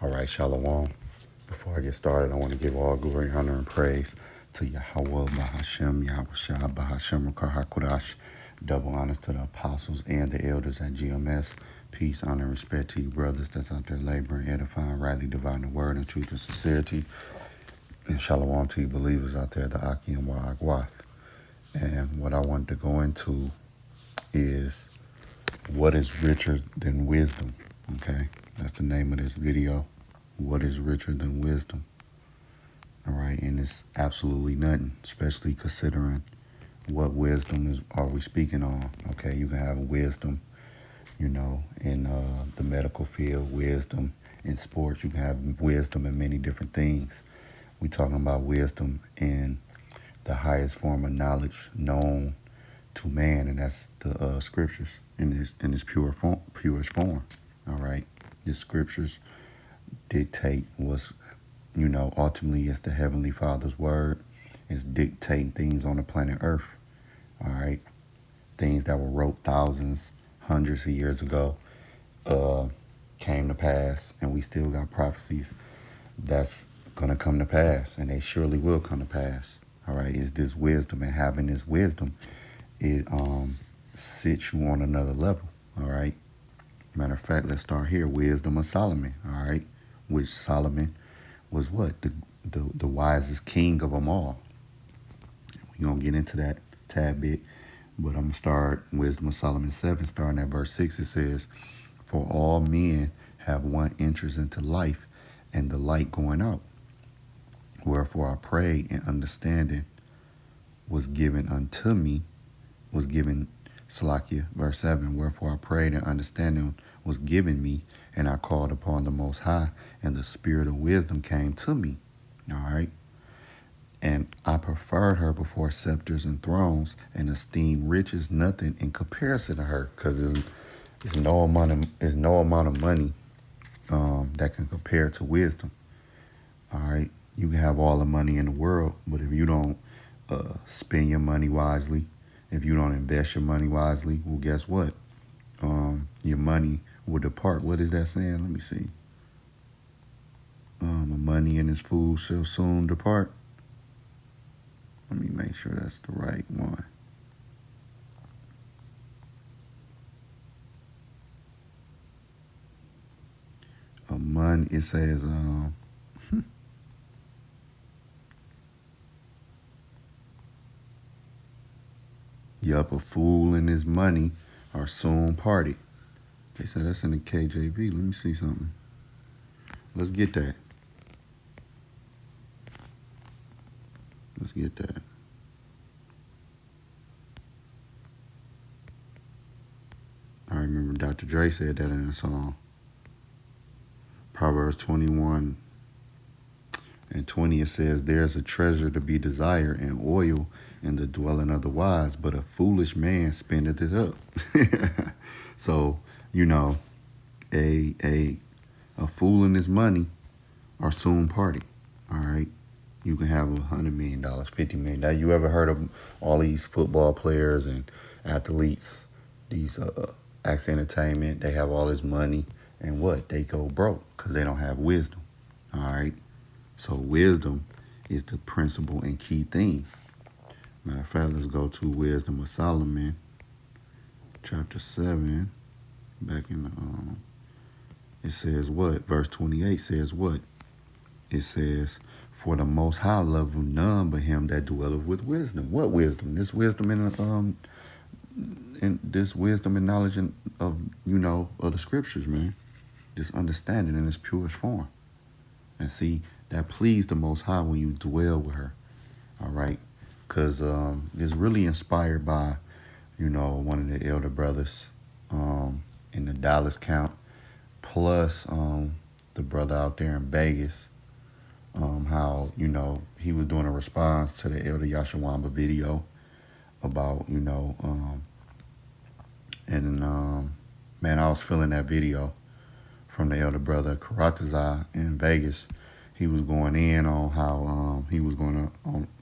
All right, Shalom. Before I get started, I want to give all glory, honor, and praise to Yahweh Bahashem, Yahweh Shah Bahashem Rakar HaKodash. Double honors to the apostles and the elders at GMS. Peace, honor, and respect to you brothers that's out there laboring, edifying, rightly dividing the word in truth and sincerity. And Shalom to you believers out there, the Aki and Wa'agwath. And what I want to go into is what is richer than wisdom, okay? That's the name of this video. What is richer than wisdom? All right, and it's absolutely nothing, especially considering what wisdom are we speaking on. Okay, you can have wisdom, in the medical field, wisdom in sports. You can have wisdom in many different things. We talking about wisdom in the highest form of knowledge known to man, and that's the scriptures in its purest form. All right, the scriptures dictate what's, ultimately it's the Heavenly Father's word. It's dictating things on the planet Earth. All right, things that were wrote thousands, hundreds of years ago came to pass, and we still got prophecies that's gonna come to pass, and they surely will come to pass. All right, it's this wisdom, and having this wisdom, it sits you on another level. All right. Matter of fact, let's start here. Wisdom of Solomon. All right, which Solomon was what? The wisest king of them all. We're going to get into that tad bit, but I'm going to start Wisdom of Solomon 7, starting at verse 6. It says, "For all men have one entrance into life, and the light going out. Wherefore I pray, and understanding was given unto me," was given, Salakia, verse 7, "Wherefore I prayed, and understanding was given me, and I called upon the Most High, and the spirit of wisdom came to me." All right. "And I preferred her before scepters and thrones, and esteemed riches nothing in comparison to her," because there's no amount of money that can compare to wisdom. All right. You can have all the money in the world, but if you don't spend your money wisely, if you don't invest your money wisely, well, guess what? Your money will depart. What is that saying? Let me see. Money and its food shall soon depart. Let me make sure that's the right one. It says, yup, a fool and his money are soon parted. They said that's in the KJV. Let me see something. Let's get that. I remember Dr. Dre said that in a song. Proverbs 21 and 20, it says, "There's a treasure to be desired and oil in the dwelling of the wise, but a foolish man spendeth it up." So, a fool and his money are soon parted. All right. You can have $100 million, $50 million. You ever heard of all these football players and athletes, these acts entertainment? They have all this money, and what? They go broke because they don't have wisdom. All right. So wisdom is the principal and key thing. Matter of fact, let's go to Wisdom of Solomon, chapter 7. Back in the, it says what? Verse 28 says what? It says, "For the Most High loveth none but him that dwelleth with wisdom." What wisdom? This wisdom and this wisdom and knowledge of the scriptures, man. This understanding in its purest form. And see, that pleased the Most High when you dwell with her. All right, because it's really inspired by, one of the elder brothers in the Dallas camp, plus the brother out there in Vegas. How, he was doing a response to the Elder Yashawamba video about, man, I was feeling that video from the elder brother Karatazai in Vegas. He was going in on how he was going to,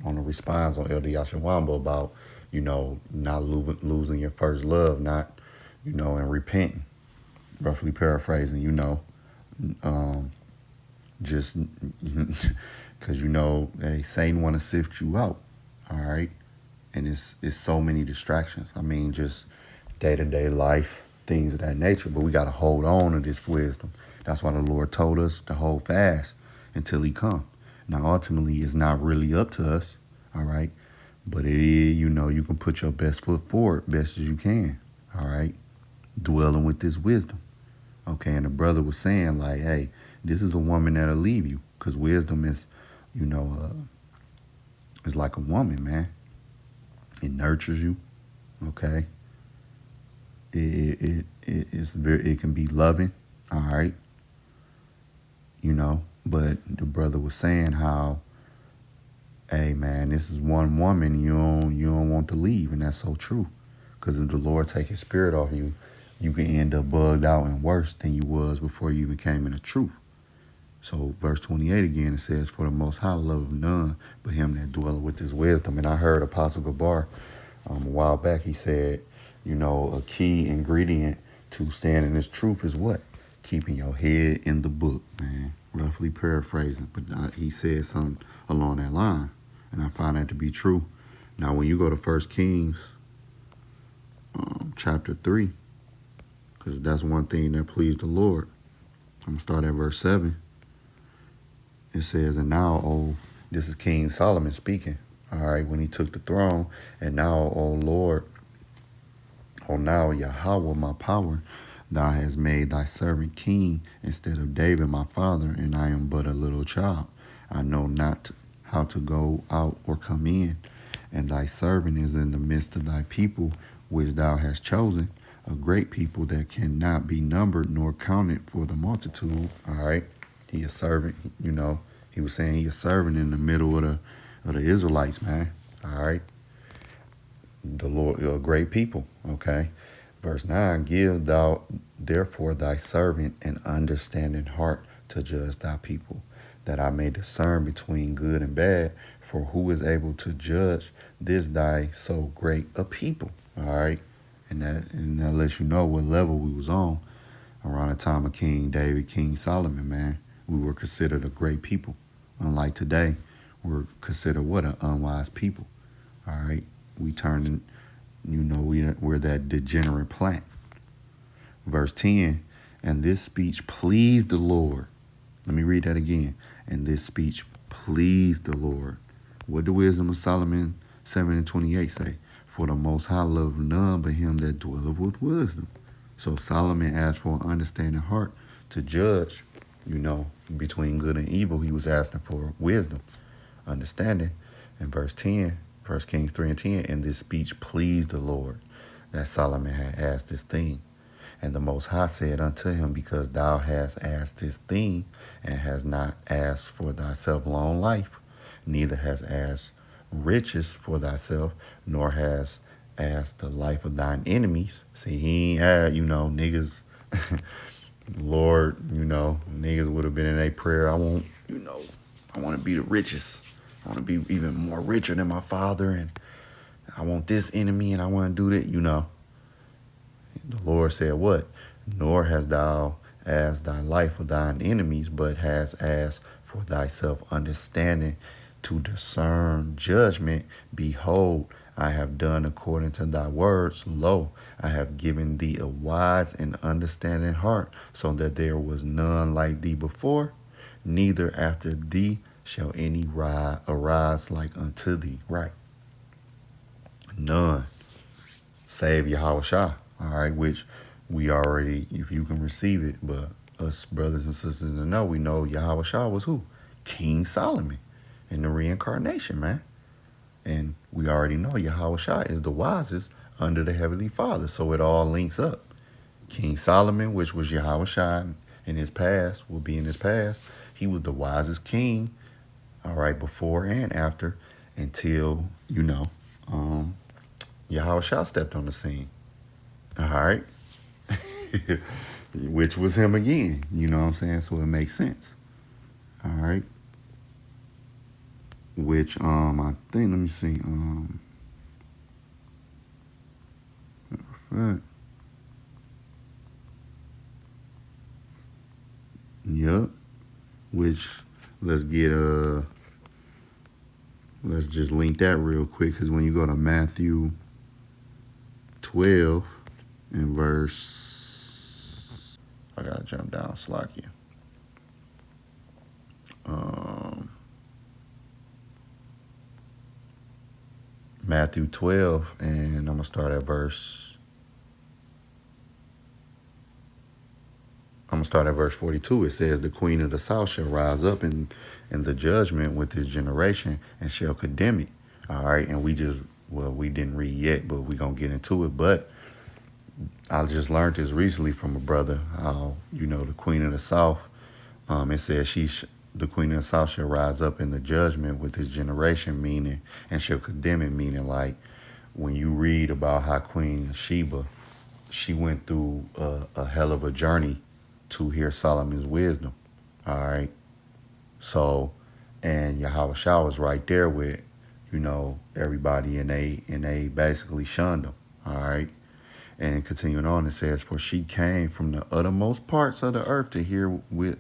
on a response on Elder Yashawamba about, not losing your first love, not, and repenting, roughly paraphrasing, just because you know, hey, Satan want to sift you out, all right? And it's so many distractions. I mean, just day-to-day life, things of that nature. But we got to hold on to this wisdom. That's why the Lord told us to hold fast until he come. Now, ultimately, it's not really up to us, all right? But it is, you know, you can put your best foot forward best as you can, all right? Dwelling with this wisdom, okay? And the brother was saying, like, hey, this is a woman that'll leave you, because wisdom is, you know, is like a woman, man. It nurtures you, okay? It can be loving, all right, you know. But the brother was saying how, hey man, this is one woman you don't want to leave, and that's so true. Because if the Lord take His spirit off you, you can end up bugged out and worse than you was before you even came in the truth. So verse 28 again, it says, "For the Most High loveth none but him that dwelleth with his wisdom." And I heard Apostle Gabar a while back. He said, you know, a key ingredient to staying in this truth is what? Keeping your head in the book, man. Roughly paraphrasing, but he said something along that line, and I find that to be true. Now, when you go to 1 Kings chapter 3, because that's one thing that pleased the Lord. I'm going to start at verse 7. It says, "And now, oh," this is King Solomon speaking, all right, when he took the throne. "And now, O Lord, O now, Yahweh, my power, thou hast made thy servant king instead of David, my father, and I am but a little child. I know not how to go out or come in. And thy servant is in the midst of thy people, which thou hast chosen, a great people that cannot be numbered nor counted for the multitude." All right. He a servant, you know. He was saying he a servant in the middle of the Israelites, man. All right. The Lord, a great people. Okay. Verse 9, "Give thou therefore thy servant an understanding heart to judge thy people, that I may discern between good and bad. For who is able to judge this thy so great a people?" All right. And that lets you know what level we was on around the time of King David, King Solomon, man. We were considered a great people. Unlike today, we're considered what? An unwise people. All right. We turned, you know, we're that degenerate plant. Verse 10, "And this speech pleased the Lord." Let me read that again. "And this speech pleased the Lord." What the wisdom of Solomon 7:28 say? "For the Most High loveth none but him that dwelleth with wisdom." So Solomon asked for an understanding heart to judge, you know, between good and evil. He was asking for wisdom, understanding. In verse 10, 1 Kings 3:10, "And this speech pleased the Lord, that Solomon had asked this thing. And the Most High said unto him, Because thou hast asked this thing, and hast not asked for thyself long life, neither hast asked riches for thyself, nor hast asked the life of thine enemies." See, he ain't had, you know, niggas, Lord, you know, niggas would have been in a prayer. I want, you know, I want to be the richest. I want to be even more richer than my father, and I want this enemy, and I want to do that, you know. The Lord said what? "Nor hast thou asked thy life of thine enemies, but hast asked for thyself understanding to discern judgment. Behold, I have done according to thy words. Lo, I have given thee a wise and understanding heart, so that there was none like thee before, neither after thee shall any arise like unto thee." Right. None. Save Yahweh Shah. All right, which we already, if you can receive it, but us brothers and sisters in the know, we know Yahweh Shah was who? King Solomon in the reincarnation, man. And we already know Yahweh Shah is the wisest under the Heavenly Father, so it all links up. King Solomon, which was Yahweh Shah in his past, will be in his past. He was the wisest king, all right, before and after, until, you know, Yahweh Shah stepped on the scene. All right. Which was him again. You know what I'm saying? So it makes sense. All right. Which I think, let me see. Yep. which let's get let's just link that real quick, because when you go to Matthew 12 and verse, I gotta jump down, Slakia. Matthew 12, and I'm gonna start at verse 42. It says, "The queen of the south shall rise up in the judgment with this generation and shall condemn it." All right, and we didn't read yet, but we're gonna get into it. But I just learned this recently from a brother. How, the queen of the south. It says the queen of the south shall rise up in the judgment with this generation, meaning, and shall condemn it, meaning, like when you read about how Queen Sheba, she went through a hell of a journey to hear Solomon's wisdom. All right. So, and Yahweh Shah was right there with, everybody, and they basically shunned him. All right. And continuing on, it says, "For she came from the uttermost parts of the earth to hear with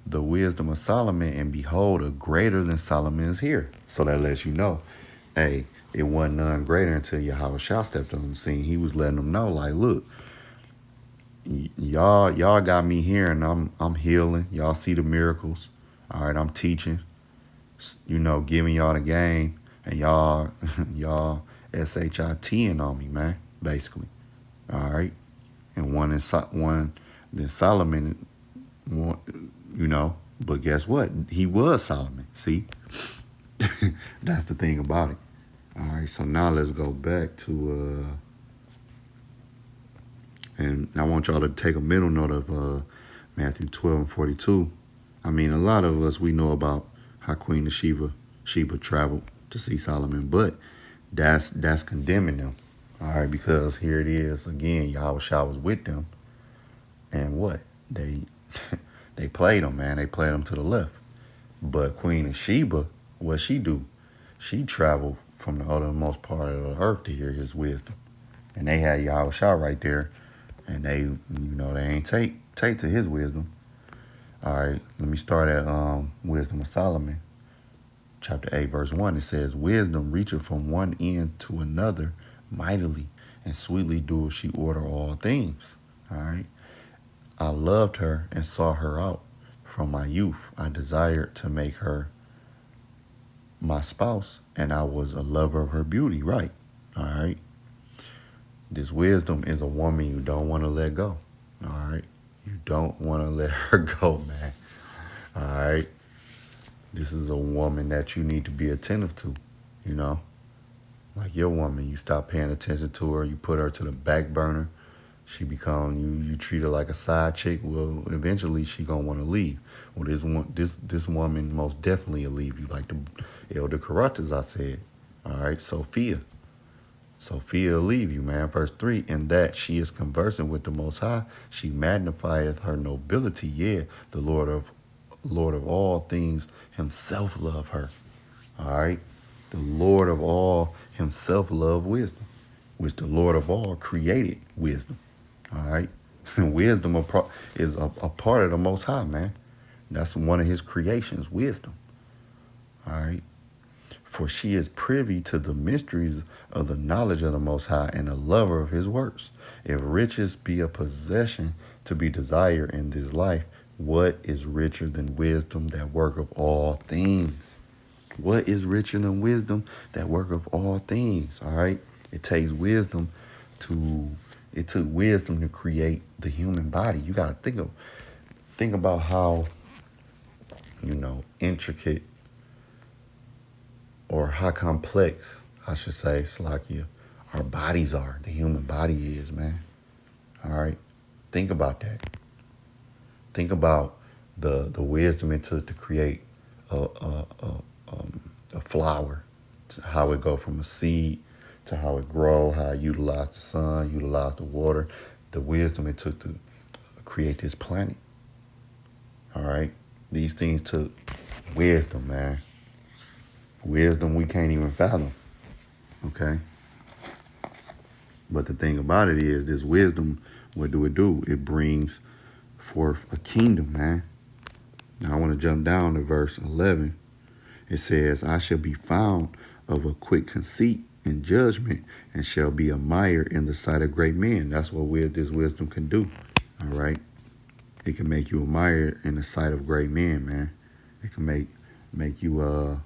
the wisdom of Solomon, and behold, a greater than Solomon is here." So that lets you know, hey, it wasn't none greater until Yahweh Shah stepped on the scene. He was letting them know, like, look, y'all got me here, and I'm healing. Y'all see the miracles. All right, I'm teaching, giving y'all the game, and y'all SHITing on me, man, basically. All right, and then Solomon, but guess what? He was Solomon. See, that's the thing about it. All right, so now let's go back to, and I want y'all to take a mental note of Matthew 12 and 42. I mean, a lot of us, we know about how Queen of Sheba traveled to see Solomon, but that's condemning them. All right, because here it is again, Yahweh Shah was with them, and what? They played them, man. They played them to the left. But Queen of Sheba, what she do? She traveled from the uttermost part of the earth to hear his wisdom. And they had Yahweh Shah right there, and they ain't take to his wisdom. All right, let me start at Wisdom of Solomon, chapter 8, verse 1. It says, "Wisdom reacheth from one end to another mightily, and sweetly doeth she order all things." All right. "I loved her and sought her out from my youth. I desired to make her my spouse, and I was a lover of her beauty." Right. All right. This wisdom is a woman you don't want to let go. All right. You don't want to let her go, man. All right. This is a woman that you need to be attentive to, Like your woman, you stop paying attention to her, you put her to the back burner. She you treat her like a side chick. Well, eventually she gonna want to leave. Well, this woman most definitely will leave you, like the Elder Karatas I said. All right, Sophia will leave you, man. Verse 3, "In that she is conversing with the Most High, she magnifieth her nobility. Yeah, the Lord of all things himself love her." All right, the Lord of all himself love wisdom, which the Lord of all created wisdom. All right. Wisdom is a part of the Most High, man. That's one of his creations, wisdom. All right. "For she is privy to the mysteries of the knowledge of the Most High, and a lover of his works. If riches be a possession to be desired in this life, what is richer than wisdom that worketh all things?" What is richer than wisdom that worketh all things? All right. It took wisdom to create the human body. You got to think about how, intricate, or how complex, I should say, Slakia, our bodies are. The human body is, man. All right. Think about that. Think about the wisdom it took to create a flower, to how it go from a seed to how it grow, how it utilize the sun, utilize the water, the wisdom it took to create this planet. All right. These things took wisdom, man. Wisdom we can't even fathom. Okay. But the thing about it is, this wisdom, what do? It brings forth a kingdom, man. Now I want to to jump down to verse 11. It says, I shall be found of a quick conceit and judgment, and shall be admired in the sight of great men. That's what this wisdom can do. All right. It can make you admired in the sight of great men, man. It can make you an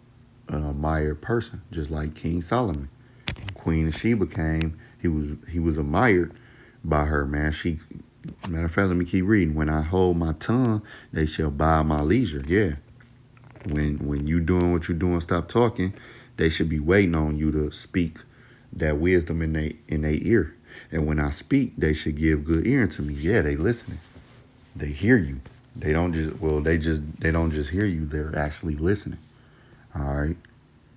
admired person, just like King Solomon. When Queen of Sheba came, he was admired by her, man. Matter of fact, let me keep reading. When I hold my tongue, they shall bow my leisure. Yeah. When you doing what you're doing, stop talking. They should be waiting on you to speak that wisdom in their ear. And when I speak, they should give good ear to me. Yeah, they listening. They hear you. They don't just hear you. They're actually listening. All right.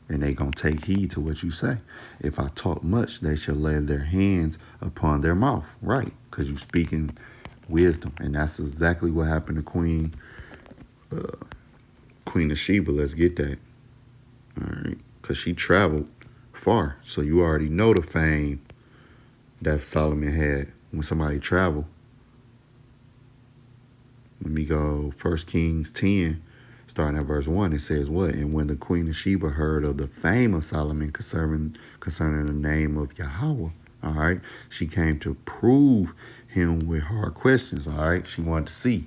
And they gonna take heed to what you say. If I talk much, they shall lay their hands upon their mouth. Right. Because you speaking wisdom. And that's exactly what happened to Queen of Sheba. Let's get that. All right. Because she traveled far. So you already know the fame that Solomon had when somebody traveled. Let me go 1 Kings 10, starting at verse 1. It says what? And when the Queen of Sheba heard of the fame of Solomon concerning the name of Yahweh, all right, she came to prove him with hard questions, all right? She wanted to see.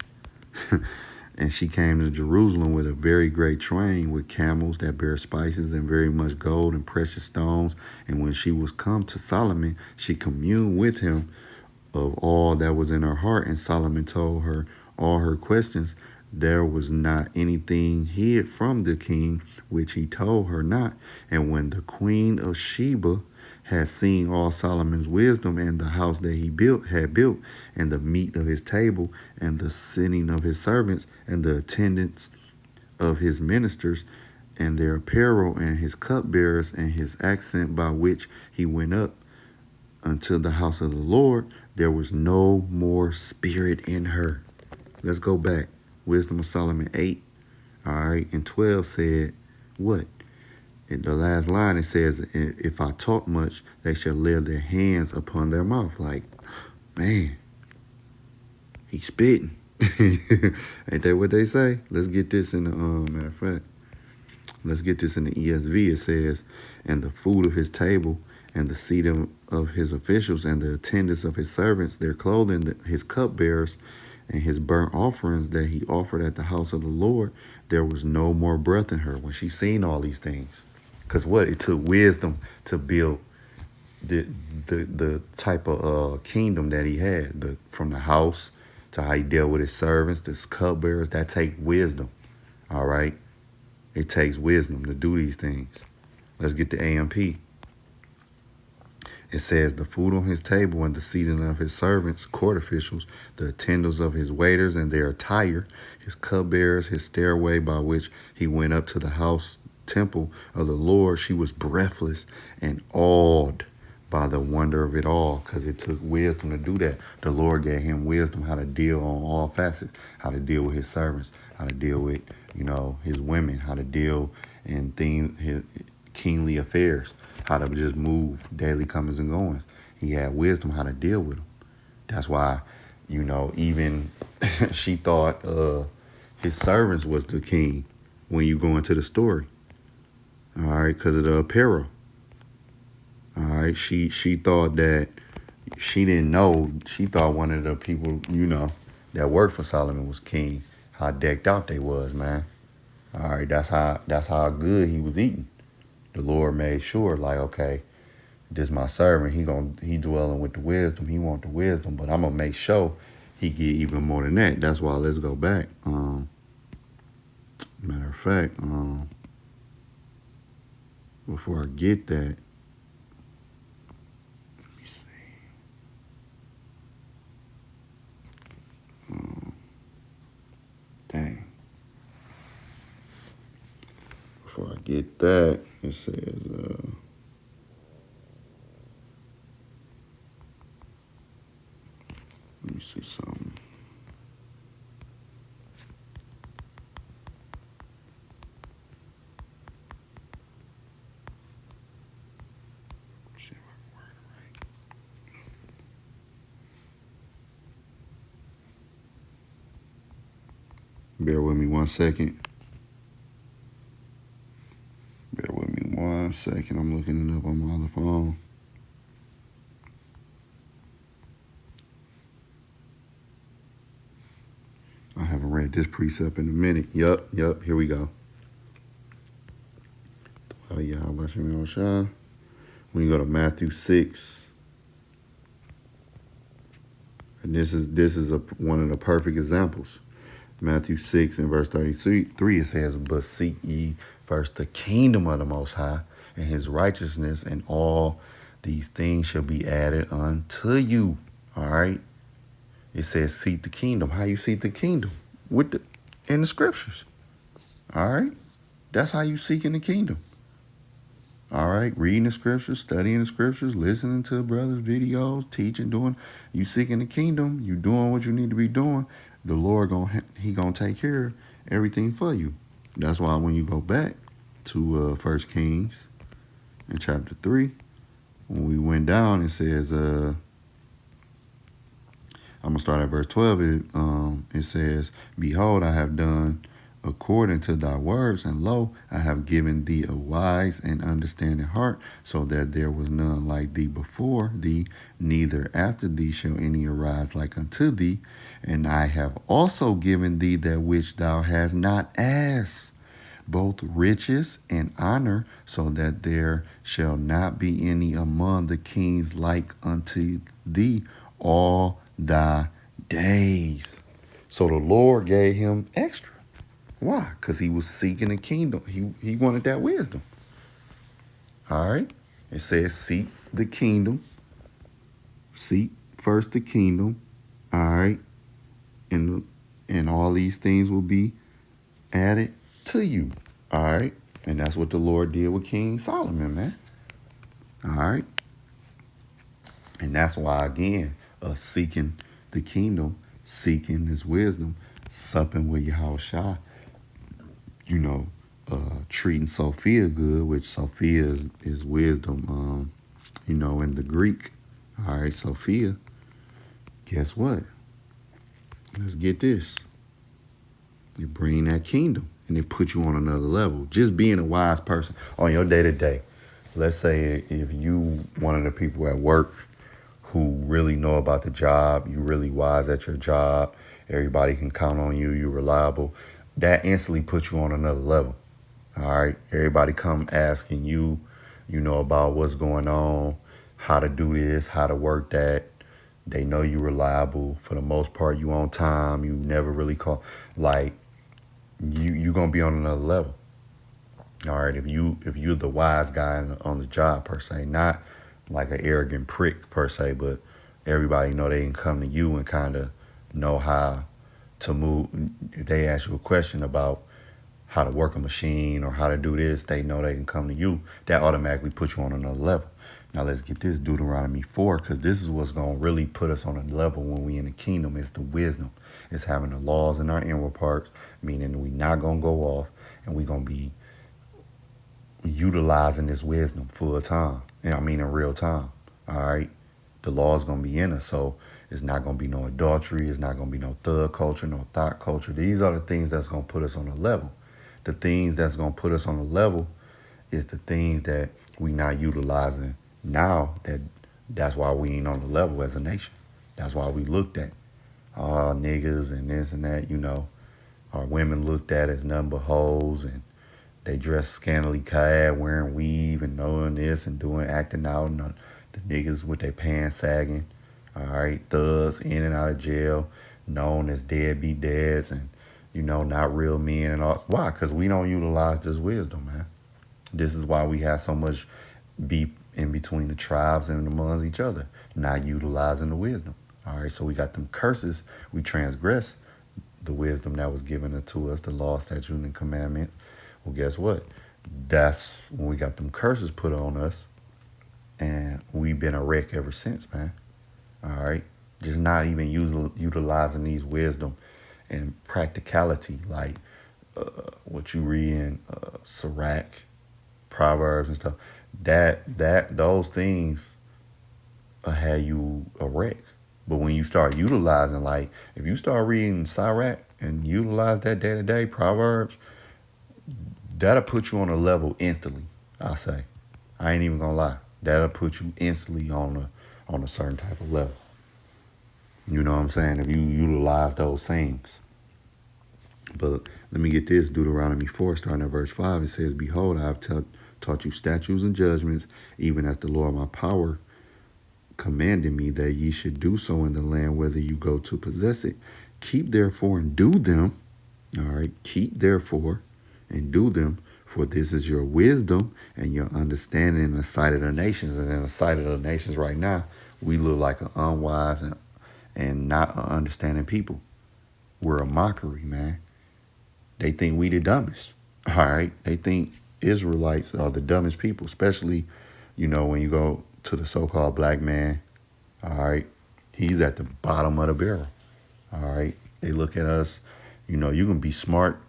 And she came to Jerusalem with a very great train with camels that bear spices and very much gold and precious stones. And when she was come to Solomon, she communed with him of all that was in her heart. And Solomon told her all her questions. There was not anything hid from the king, which he told her not. And when the Queen of Sheba had seen all Solomon's wisdom and the house that he had built, and the meat of his table, and the sitting of his servants, and the attendance of his ministers, and their apparel, and his cupbearers, and his accent by which he went up unto the house of the Lord, there was no more spirit in her. Let's go back. Wisdom of Solomon 8, all right, and 12 said, what? In the last line, it says, if I talk much, they shall lay their hands upon their mouth. Like, man, he's spitting. Ain't that what they say? Let's get this in the, matter of fact, let's get this in the ESV. It says, and the food of his table, and the seat of his officials, and the attendance of his servants, their clothing, his cupbearers, and his burnt offerings that he offered at the house of the Lord, there was no more breath in her when she seen all these things. Because what? It took wisdom to build the type of kingdom that he had, from the house to how he dealt with his servants, his cupbearers. That takes wisdom, all right? It takes wisdom to do these things. Let's get the AMP. It says, the food on his table and the seating of his servants, court officials, the attendants of his waiters and their attire, his cupbearers, his stairway by which he went up to the house temple of the Lord, she was breathless and awed by the wonder of it all, because it took wisdom to do that. The Lord gave him wisdom how to deal on all facets, how to deal with his servants, how to deal with, his women, how to deal in his kingly affairs, how to just move daily comings and goings. He had wisdom how to deal with them. That's why, even she thought his servants was the king when you go into the story. All right, because of the apparel. All right, she thought that, she didn't know. She thought one of the people, that worked for Solomon was king. How decked out they was, man. All right, that's how good he was eating. The Lord made sure, like, okay, this my servant. He dwelling with the wisdom. He want the wisdom, but I'm gonna make sure he get even more than that. That's why let's go back. Matter of fact, before I get that, let me see. Dang. Before I get that, it says, let me see something. Bear with me 1 second. Bear with me 1 second. I'm looking it up on my other phone. I haven't read this precept in a minute. Yup, here we go. When you go to Matthew 6, and this is one of the perfect examples. Matthew 6 and verse 33, it says, "But seek ye first the kingdom of the Most High and his righteousness, and all these things shall be added unto you." All right? It says seek the kingdom. How you seek the kingdom? In the scriptures. All right? That's how you seek in the kingdom. All right? Reading the scriptures, studying the scriptures, listening to brothers' videos, teaching, doing. You seeking the kingdom. You doing what you need to be doing. The Lord he gonna take care of everything for you. That's why when you go back to 1 Kings in chapter 3, when we went down, it says, I'm gonna start at verse 12. It says, "Behold, I have done according to thy words, and lo, I have given thee a wise and understanding heart, so that there was none like thee before thee, neither after thee shall any arise like unto thee. And I have also given thee that which thou hast not asked, both riches and honor, so that there shall not be any among the kings like unto thee all thy days." So the Lord gave him extra. Why? Because he was seeking the kingdom. He wanted that wisdom. All right? It says seek the kingdom. Seek first the kingdom. All right? And all these things will be added to you. All right? And that's what the Lord did with King Solomon, man. All right? And that's why, again, seeking the kingdom, seeking his wisdom, supping with Yahushua, treating Sophia good, which Sophia is wisdom, in the Greek. All right, Sophia, guess what? Let's get this. You bring that kingdom, and it put you on another level. Just being a wise person on your day-to-day. Let's say if you one of the people at work who really know about the job, you really wise at your job, everybody can count on you, you're reliable, that instantly puts you on another level. All right, everybody come asking you, about what's going on, how to do this, how to work that. They know you reliable. For the most part, you on time. You never really call. Like, you gonna be on another level. All right, if you're the wise guy on the job per se, not like an arrogant prick per se, but everybody know they can come to you and kind of know how to move. If they ask you a question about how to work a machine or how to do this, they know they can come to you. That automatically puts you on another level. Now let's get this Deuteronomy 4, because this is what's going to really put us on a level when we in the kingdom. It's the wisdom. It's having the laws in our inward parts, meaning we not going to go off, and we going to be utilizing this wisdom full time. In real time. All right? The law is going to be in us, so it's not going to be no adultery. It's not going to be no thug culture, no thought culture. These are the things that's going to put us on a level. The things that's going to put us on a level is the things that we not utilizing now. That's why we ain't on the level as a nation. That's why we looked at niggas and this and that, Our women looked at as nothing but hoes, and they dress scantily clad, wearing weave and knowing this and acting out, and the niggas with their pants sagging. All right, thugs in and out of jail, known as deadbeat dads, and not real men and all. Why? Because we don't utilize this wisdom, man. This is why we have so much beef in between the tribes and amongst each other, not utilizing the wisdom. All right, so we got them curses. We transgress the wisdom that was given unto us, the law, statute, and commandment. Well, guess what? That's when we got them curses put on us, and we've been a wreck ever since, man. All right, just not even utilizing these wisdom and practicality, like what you read in Sirach, Proverbs and stuff. Those things have you a wreck. But when you start utilizing, like if you start reading Sirach, and utilize that day to day, Proverbs, that'll put you on a level instantly. I say, I ain't even gonna lie. That'll put you instantly on a certain type of level. You know what I'm saying? If you utilize those things. But let me get this. Deuteronomy 4, starting at verse 5, it says, "Behold, I have taught you statutes and judgments, even as the Lord my power commanded me that ye should do so in the land whether you go to possess it. Keep therefore and do them." All right. Keep therefore and do them, for this is your wisdom and your understanding in the sight of the nations. And in the sight of the nations right now, we look like an unwise and not an understanding people. We're a mockery, man. They think we the dumbest. All right. They think Israelites are the dumbest people, especially, when you go to the so-called black man. All right. He's at the bottom of the barrel. All right. They look at us, you can be smart,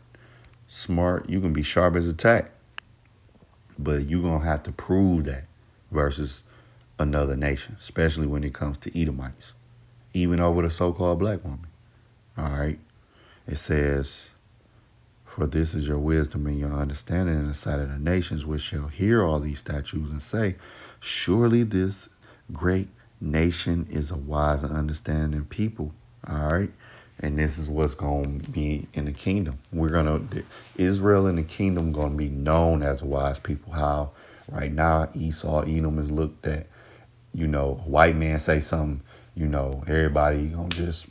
you can be sharp as a tack, but you're going to have to prove that versus another nation, especially when it comes to Edomites, even over the so-called black woman. All right. It says, "For this is your wisdom and your understanding in the sight of the nations, which shall hear all these statutes and say, surely this great nation is a wise and understanding people." All right. And this is what's going to be in the kingdom. Israel in the kingdom going to be known as a wise people. How right now Esau, Edom is looked at, a white man say something, everybody going to just,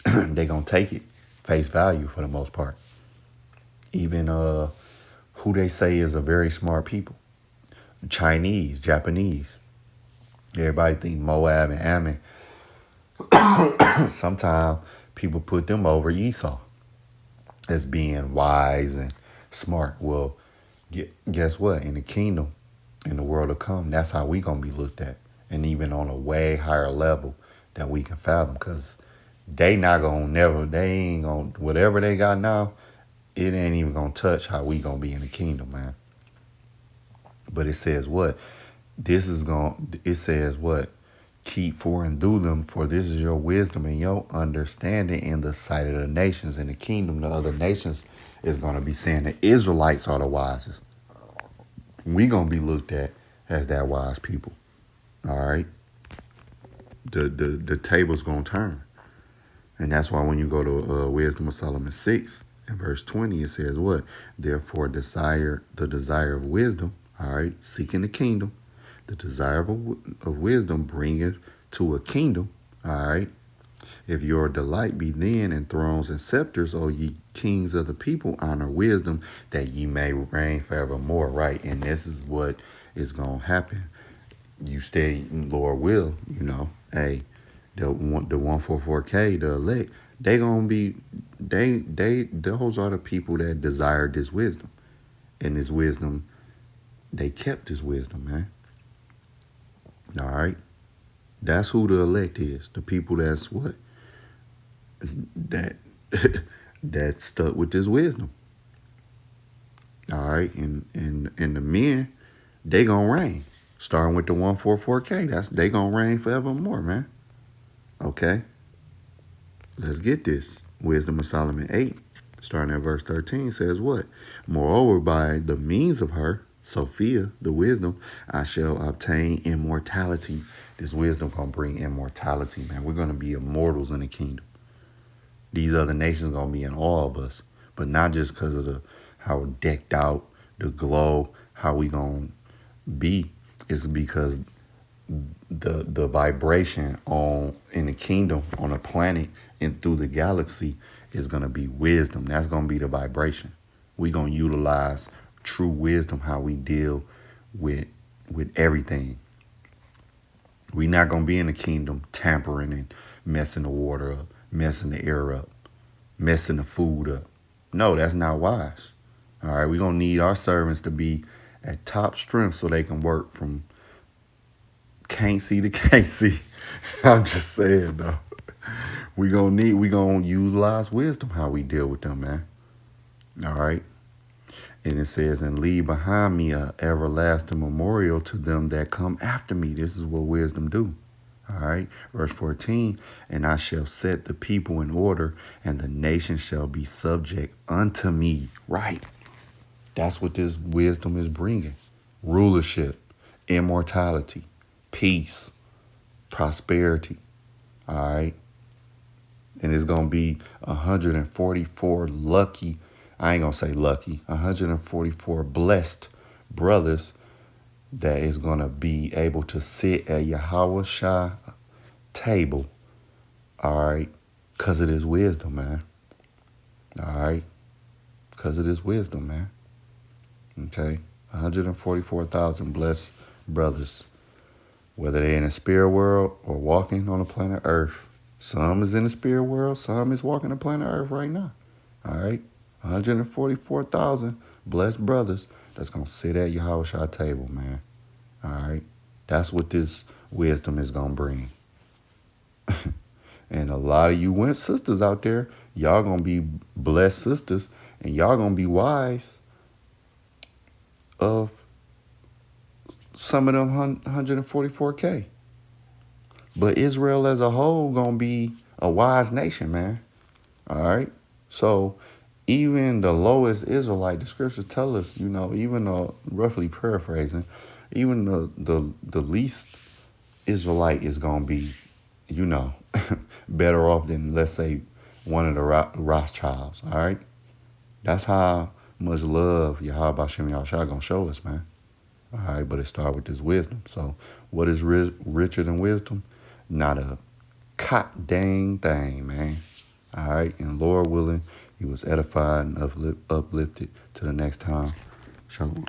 they going to take it face value for the most part. Even who they say is a very smart people. Chinese, Japanese. Everybody think Moab and Ammon. Sometimes people put them over Esau as being wise and smart. Well, guess what? In the kingdom, in the world to come, that's how we going to be looked at. And even on a way higher level that we can fathom. Because they not going to they ain't going to, whatever they got now, it ain't even going to touch how we going to be in the kingdom, man. But it says what? It says what? Keep for and do them, for this is your wisdom and your understanding in the sight of the nations. In the kingdom, the other nations is going to be saying the Israelites are the wisest. We going to be looked at as that wise people. All right? The table's going to turn. And that's why when you go to Wisdom of Solomon 6 and verse 20, it says what? Therefore the desire of wisdom, all right, seeking the kingdom, the desire of wisdom bringeth to a kingdom, all right. If your delight be then in thrones and scepters, O ye kings of the people, honor wisdom, that ye may reign forevermore, right? And this is what is going to happen. You stay, Lord will, hey, the 144K, the elect, they going to be, those are the people that desire this wisdom. And this wisdom, they kept this wisdom, man. All right. That's who the elect is. The people that's what? That stuck with this wisdom. All right. And the men, they gonna reign. Starting with the 144K. They gonna reign forevermore, man. Okay. Let's get this. Wisdom of Solomon 8, starting at verse 13, says what? Moreover, by the means of her, Sophia, the wisdom, I shall obtain immortality. This wisdom gonna bring immortality, man. We're gonna be immortals in the kingdom. These other nations gonna be in awe of us, but not just because of how decked out, the glow, how we gonna be. It's because the vibration in the kingdom, on the planet, and through the galaxy is gonna be wisdom. That's gonna be the vibration. We gonna utilize true wisdom, how we deal with everything. We not gonna be in the kingdom tampering and messing the water up, messing the air up, messing the food up. No, that's not wise. All right, we gonna need our servants to be at top strength so they can work from can't see to can't see. I'm just saying though. We gonna utilize wisdom how we deal with them, man. All right. And it says, and leave behind me a everlasting memorial to them that come after me. This is what wisdom do. All right. Verse 14, and I shall set the people in order, and the nation shall be subject unto me. Right. That's what this wisdom is bringing. Rulership, immortality, peace, prosperity. All right. And it's going to be 144 lucky, I ain't going to say lucky, 144 blessed brothers that is going to be able to sit at Yahweh Shai table. All right. Because of this wisdom, man. All right. Because of this wisdom, man. Okay. 144,000 blessed brothers, whether they're in the spirit world or walking on the planet Earth. Some is in the spirit world, some is walking the planet Earth right now. All right? 144,000 blessed brothers that's going to sit at Yahweh Shai table, man. All right? That's what this wisdom is going to bring. And a lot of you sisters out there, y'all going to be blessed sisters, and y'all going to be wise of some of them 144K. But Israel as a whole gonna be a wise nation, man. All right. So even the lowest Israelite, the scriptures tell us, even roughly paraphrasing, even the least Israelite is gonna be, better off than, let's say, one of the Rothschilds. All right. That's how much love Yahweh Shem Yahushua gonna show us, man. All right, but it starts with this wisdom. So what is richer than wisdom? Not a cot dang thing, man. All right, and Lord willing, you was edified and uplifted to the next time. Shalom.